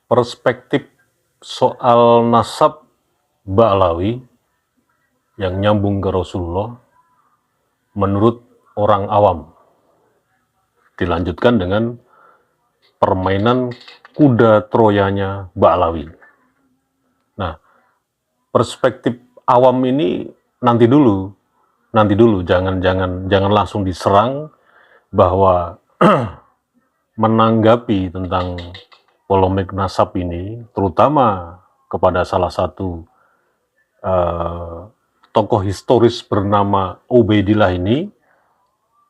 perspektif soal nasab Ba'lawi yang nyambung ke Rasulullah menurut orang awam. Dilanjutkan dengan permainan kuda Troyanya Ba'lawi. Nah, perspektif awam ini nanti dulu, jangan langsung diserang bahwa menanggapi tentang polemik nasab ini, terutama kepada salah satu tokoh historis bernama Ubaidillah ini,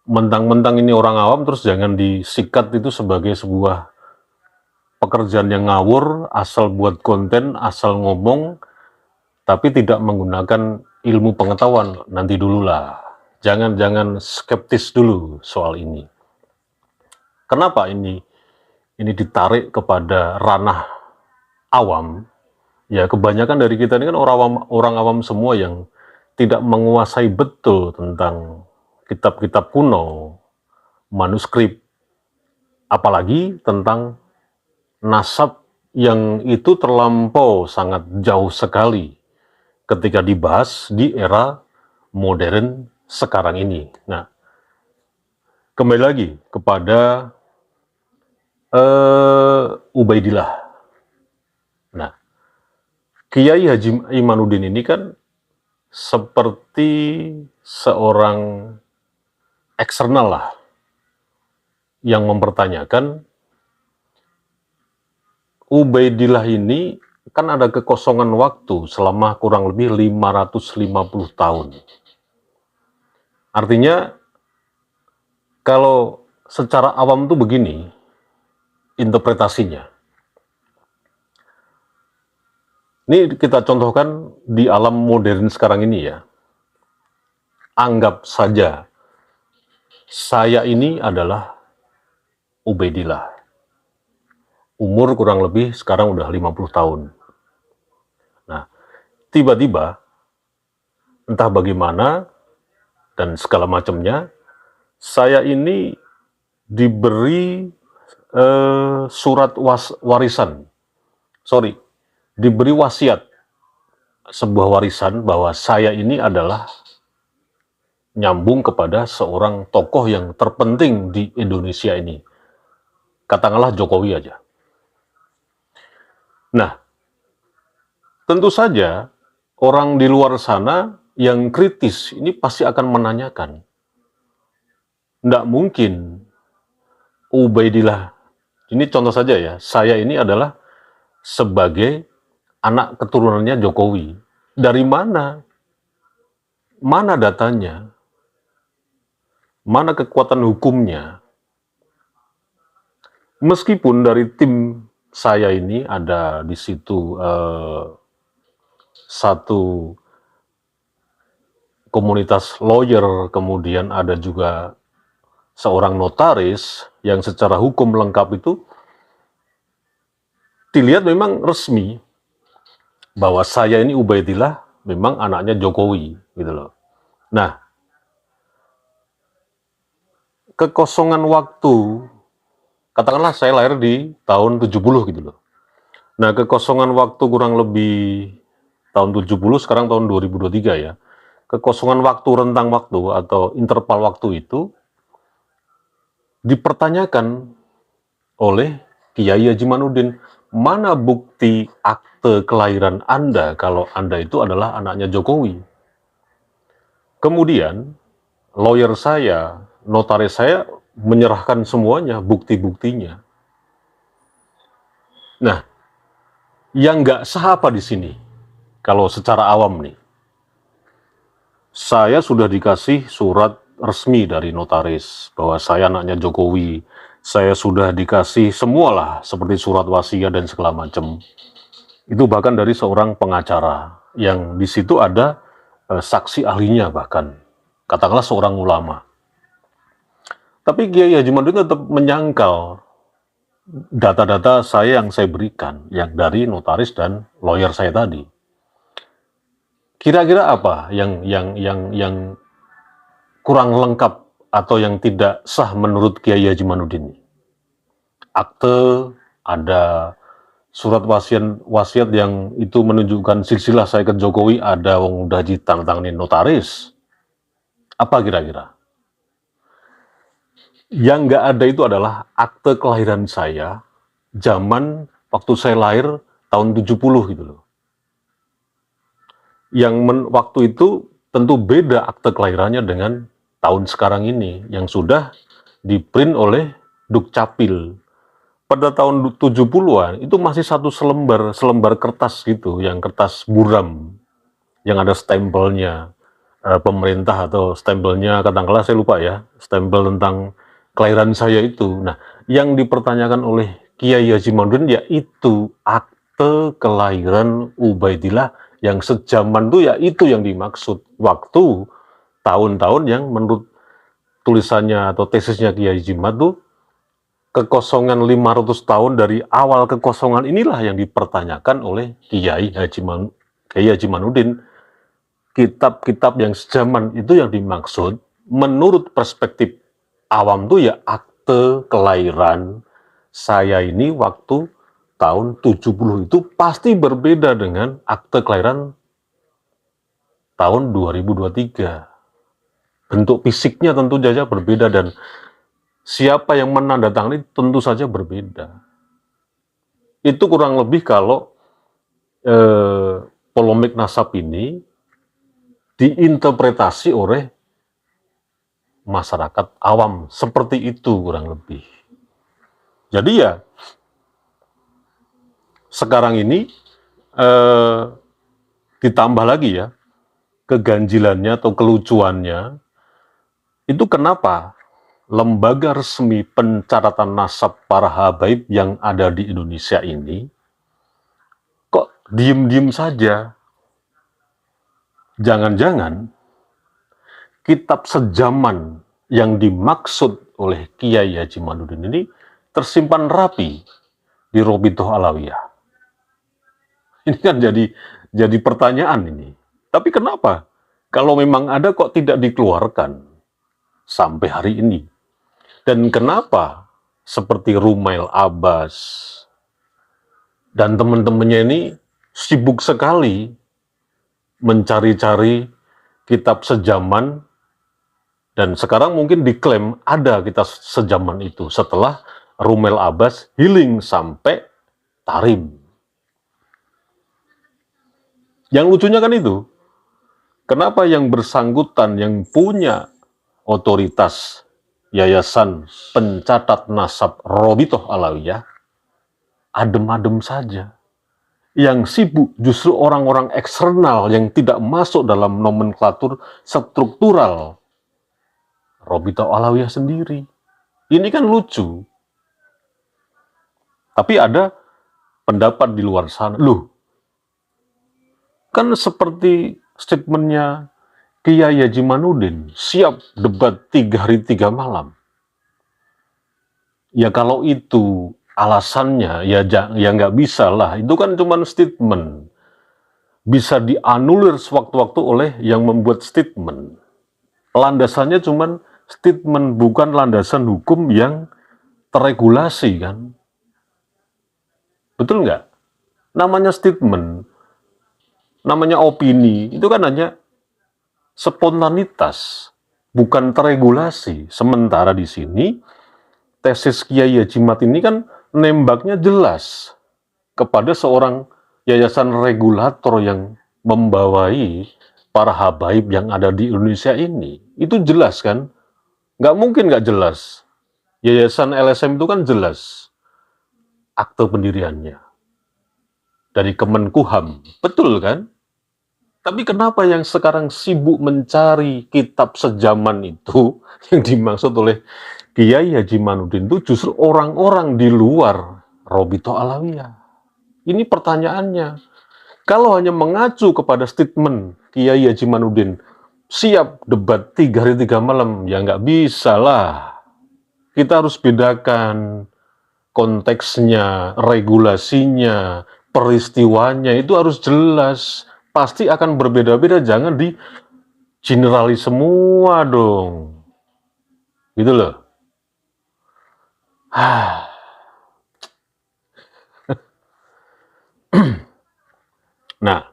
mentang-mentang ini orang awam terus jangan disikat itu sebagai sebuah pekerjaan yang ngawur, asal buat konten, asal ngomong, tapi tidak menggunakan ilmu pengetahuan. Nanti dululah, jangan skeptis dulu soal ini. Kenapa ini ditarik kepada ranah awam? Ya, kebanyakan dari kita ini kan orang awam semua yang tidak menguasai betul tentang kitab-kitab kuno, manuskrip, apalagi tentang nasab yang itu terlampau sangat jauh sekali ketika dibahas di era modern sekarang ini. Nah, kembali lagi kepada Ubaidillah. Nah, Kiai Haji Imanuddin ini kan seperti seorang eksternal lah yang mempertanyakan Ubaidillah ini kan ada kekosongan waktu selama kurang lebih 550 tahun. Artinya kalau secara awam tuh begini interpretasinya. Ini kita contohkan di alam modern sekarang ini ya. Anggap saja saya ini adalah Ubaidillah. Umur kurang lebih sekarang udah 50 tahun. Nah, tiba-tiba entah bagaimana dan segala macamnya, saya ini diberi surat warisan. Diberi wasiat sebuah warisan bahwa saya ini adalah nyambung kepada seorang tokoh yang terpenting di Indonesia ini. Katakanlah Jokowi aja. Nah, tentu saja orang di luar sana yang kritis ini pasti akan menanyakan, tidak mungkin Ubaidillah, ini contoh saja ya, saya ini adalah sebagai anak keturunannya Jokowi. Dari mana? Mana datanya? Mana kekuatan hukumnya? Meskipun dari tim saya ini ada di situ satu komunitas lawyer, kemudian ada juga seorang notaris yang secara hukum lengkap itu, dilihat memang resmi bahwa saya ini Ubaidillah memang anaknya Jokowi gitu loh. Nah, kekosongan waktu, katakanlah saya lahir di tahun 70 gitu loh. Nah, kekosongan waktu kurang lebih tahun 70, sekarang tahun 2023 ya. Kekosongan waktu, rentang waktu atau interval waktu itu dipertanyakan oleh Kiai Haji Imanuddin. Mana bukti akte kelahiran Anda kalau Anda itu adalah anaknya Jokowi? Kemudian, lawyer saya, notaris saya menyerahkan semuanya, bukti-buktinya. Nah, yang nggak sah apa di sini? Kalau secara awam nih, saya sudah dikasih surat resmi dari notaris bahwa saya anaknya Jokowi. Saya sudah dikasih semualah seperti surat wasiat dan segala macam. Itu bahkan dari seorang pengacara yang di situ ada saksi ahlinya, bahkan katakanlah seorang ulama. Tapi Kiai Haji Imanuddin tetap menyangkal data-data saya yang saya berikan, yang dari notaris dan lawyer saya tadi. Kira-kira apa yang kurang lengkap atau yang tidak sah menurut Kiai Haji Imanuddin? Akte ada, surat wasiat yang itu menunjukkan silsilah saya ke Jokowi ada wong udah ditandatanganin notaris. Apa kira-kira? Yang nggak ada itu adalah akte kelahiran saya zaman waktu saya lahir tahun 70 gitu loh. Yang waktu itu tentu beda akte kelahirannya dengan tahun sekarang ini yang sudah diprint oleh Dukcapil. Pada tahun 70-an itu masih satu selembar kertas gitu, yang kertas buram, yang ada stempelnya pemerintah atau stempelnya katakanlah saya lupa ya, stempel tentang kelahiran saya itu. Nah, yang dipertanyakan oleh Kiai Haji Ma'ruf yaitu akte kelahiran Ubaidillah yang sejaman itu, ya itu yang dimaksud waktu tahun-tahun yang menurut tulisannya atau tesisnya Kiai Haji Ma'ruf, kekosongan 500 tahun dari awal kekosongan inilah yang dipertanyakan oleh Kiai Haji Manudin. Kitab-kitab yang sejaman itu yang dimaksud menurut perspektif awam tuh ya akte kelahiran saya ini waktu tahun 70 itu pasti berbeda dengan akte kelahiran tahun 2023. Bentuk fisiknya tentu saja berbeda dan siapa yang menandatangani tentu saja berbeda. Itu kurang lebih kalau polemik nasab ini diinterpretasi oleh masyarakat awam seperti itu kurang lebih. Jadi ya sekarang ini ditambah lagi ya keganjilannya atau kelucuannya itu kenapa lembaga resmi pencatatan nasab para habaib yang ada di Indonesia ini kok diem-diem saja. Jangan-jangan kitab sejaman yang dimaksud oleh Kiai Haji Manudin ini tersimpan rapi di Robitoh Alawiyah. Ini kan jadi pertanyaan ini. Tapi kenapa? Kalau memang ada kok tidak dikeluarkan sampai hari ini? Dan kenapa seperti Rumail Abbas dan teman-temannya ini sibuk sekali mencari-cari kitab sejaman dan sekarang mungkin diklaim ada kitab sejaman itu setelah Rumail Abbas healing sampai Tarim. Yang lucunya kan itu, kenapa yang bersangkutan yang punya otoritas Yayasan Pencatat Nasab Robitoh Alawiyah adem-adem saja. Yang sibuk justru orang-orang eksternal yang tidak masuk dalam nomenklatur struktural Robitoh Alawiyah sendiri. Ini kan lucu. Tapi ada pendapat di luar sana. Loh, kan seperti statementnya Kiai Haji Manudin, siap debat 3 hari 3 malam. Ya kalau itu alasannya, ya nggak bisa lah. Itu kan cuma statement. Bisa dianulir sewaktu-waktu oleh yang membuat statement. Landasannya cuma statement, bukan landasan hukum yang terregulasi kan. Betul nggak? Namanya statement, namanya opini, itu kan hanya spontanitas, bukan terregulasi. Sementara di sini, tesis Kiai Haji Mat ini kan nembaknya jelas kepada seorang yayasan regulator yang membawai para habaib yang ada di Indonesia ini. Itu jelas kan? Nggak mungkin nggak jelas. Yayasan LSM itu kan jelas akte pendiriannya dari Kemenkumham, betul kan? Tapi kenapa yang sekarang sibuk mencari kitab sejaman itu yang dimaksud oleh Kiai Haji Manudin itu justru orang-orang di luar Robitoh Alawiyah? Ini pertanyaannya. Kalau hanya mengacu kepada statement Kiai Haji Manudin, siap debat 3 hari 3 malam, ya nggak bisa lah. Kita harus bedakan konteksnya, regulasinya, peristiwanya, itu harus jelas. Pasti akan berbeda-beda, jangan di generalis semua dong. Gitu loh. Nah,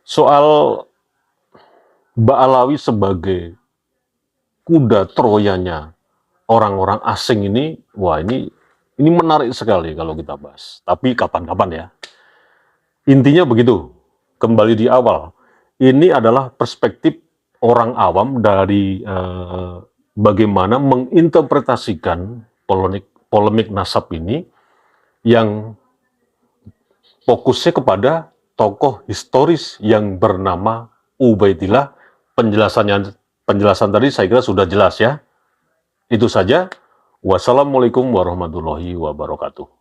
soal Ba'alawi sebagai kuda Troyanya orang-orang asing ini, wah ini menarik sekali kalau kita bahas. Tapi kapan-kapan ya. Intinya begitu, kembali di awal, ini adalah perspektif orang awam dari bagaimana menginterpretasikan polemik nasab ini yang fokusnya kepada tokoh historis yang bernama Ubaidillah. Penjelasan tadi saya kira sudah jelas ya. Itu saja. Wassalamualaikum warahmatullahi wabarakatuh.